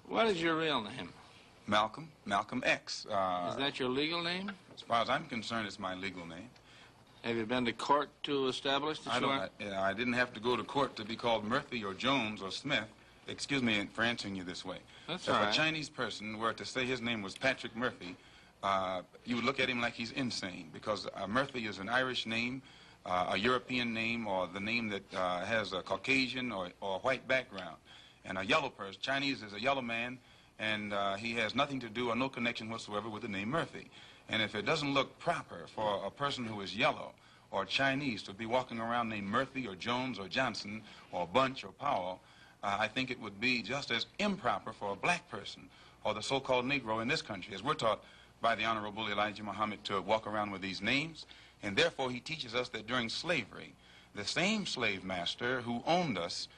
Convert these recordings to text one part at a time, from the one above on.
What is your real name? Malcolm X. Is that your legal name? As far as I'm concerned, it's my legal name. Have you been to court to establish that I didn't have to go to court to be called Murphy or Jones or Smith. Excuse me for answering you this way. That's if all right. a Chinese person were to say his name was Patrick Murphy, you would look at him like he's insane, because Murphy is an Irish name, a European name, or the name that has a Caucasian or white background. And a yellow person, Chinese is a yellow man, and he has nothing to do or no connection whatsoever with the name Murphy. And if it doesn't look proper for a person who is yellow or Chinese to be walking around named Murphy or Jones or Johnson or Bunch or Powell, I think it would be just as improper for a black person or the so-called Negro in this country, as we're taught by the Honorable Elijah Muhammad, to walk around with these names. And therefore he teaches us that during slavery, the same slave master who owned us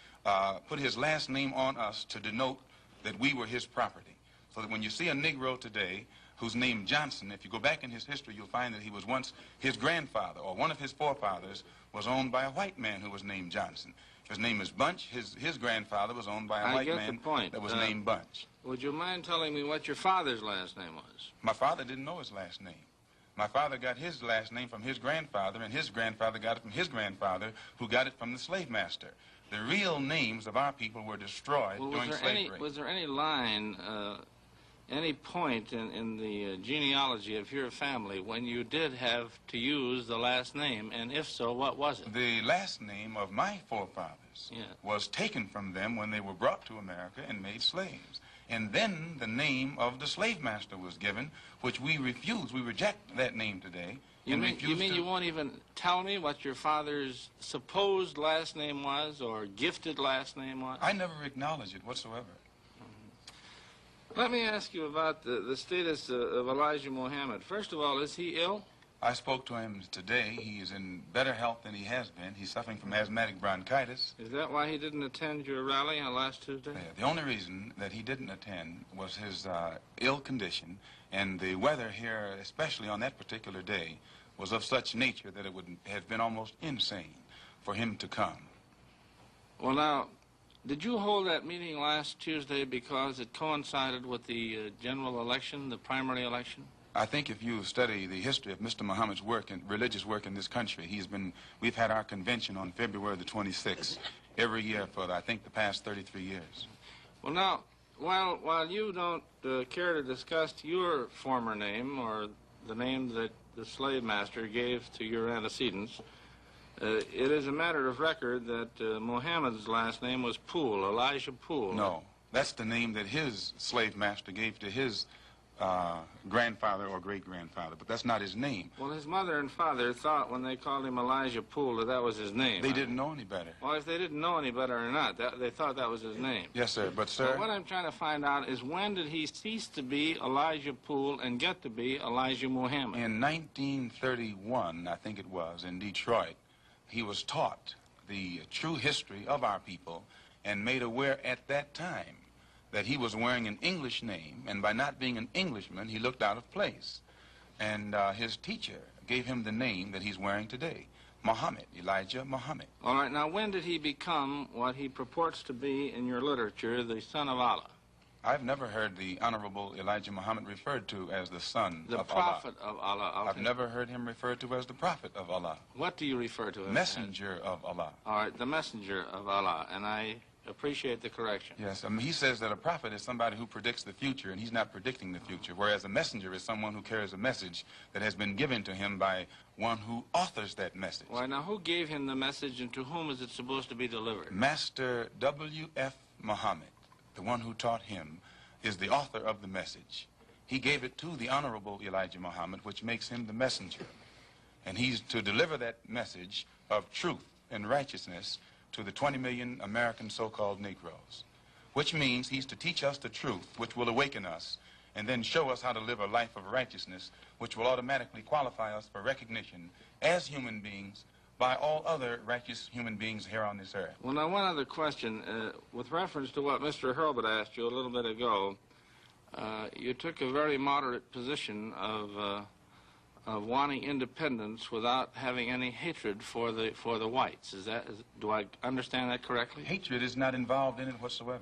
put his last name on us to denote that we were his property. So that when you see a Negro today who's named Johnson, if you go back in his history, you'll find that he was once, his grandfather or one of his forefathers was owned by a white man who was named Johnson. His name is Bunch. His grandfather was owned by a white man that was named Bunch. Would you mind telling me what your father's last name was? My father didn't know his last name. My father got his last name from his grandfather, and his grandfather got it from his grandfather, who got it from the slave master. The real names of our people were destroyed during slavery. Was there any line, any point in the genealogy of your family when you did have to use the last name, and if so, what was it? The last name of my forefathers was taken from them when they were brought to America and made slaves. And then the name of the slave master was given, which we refuse. We reject that name today. You mean you won't even tell me what your father's supposed last name was or gifted last name was? I never acknowledge it whatsoever. Let me ask you about the status of Elijah Muhammad. First of all, is he ill? I spoke to him today. He is in better health than he has been. He's suffering from asthmatic bronchitis. Is that why he didn't attend your rally on last Tuesday? The only reason that he didn't attend was his ill condition, and the weather here, especially on that particular day, was of such nature that it would have been almost insane for him to come. Well, now, did you hold that meeting last Tuesday because it coincided with the general election, the primary election? I think if you study the history of Mr. Muhammad's work and religious work in this country, we've had our convention on February the 26th every year for, I think, the past 33 years. Well, now, while you don't care to discuss your former name or the name that the slave master gave to your antecedents, it is a matter of record that Muhammad's last name was Poole, Elijah Poole. No, that's the name that his slave master gave to his grandfather or great-grandfather, but that's not his name. Well, his mother and father thought when they called him Elijah Poole that was his name. They didn't know any better. Well, if they didn't know any better or not, they thought that was his name. Yes, sir, but, sir... But what I'm trying to find out is when did he cease to be Elijah Poole and get to be Elijah Muhammad? In 1931, I think it was, in Detroit, he was taught the true history of our people and made aware at that time that he was wearing an English name, and by not being an Englishman, he looked out of place. And his teacher gave him the name that he's wearing today, Muhammad, Elijah Muhammad. All right, now when did he become what he purports to be in your literature, the son of Allah? I've never heard the Honorable Elijah Muhammad referred to as the son of Allah. The prophet of Allah. Okay. I've never heard him referred to as the prophet of Allah. What do you refer to him Messenger of Allah. All right, the messenger of Allah, and I appreciate the correction. Yes, he says that a prophet is somebody who predicts the future, and he's not predicting the future, whereas a messenger is someone who carries a message that has been given to him by one who authors that message. Well, now, who gave him the message, and to whom is it supposed to be delivered? Master W.F. Muhammad, the one who taught him, is the author of the message. He gave it to the Honorable Elijah Muhammad, which makes him the messenger. And he's to deliver that message of truth and righteousness to the 20 million American so-called Negroes, which means he's to teach us the truth, which will awaken us, and then show us how to live a life of righteousness, which will automatically qualify us for recognition as human beings by all other righteous human beings here on this earth. Well, now, one other question. With reference to what Mr. Hurlbut asked you a little bit ago, you took a very moderate position of wanting independence without having any hatred for the whites. Do I understand that correctly? Hatred is not involved in it whatsoever.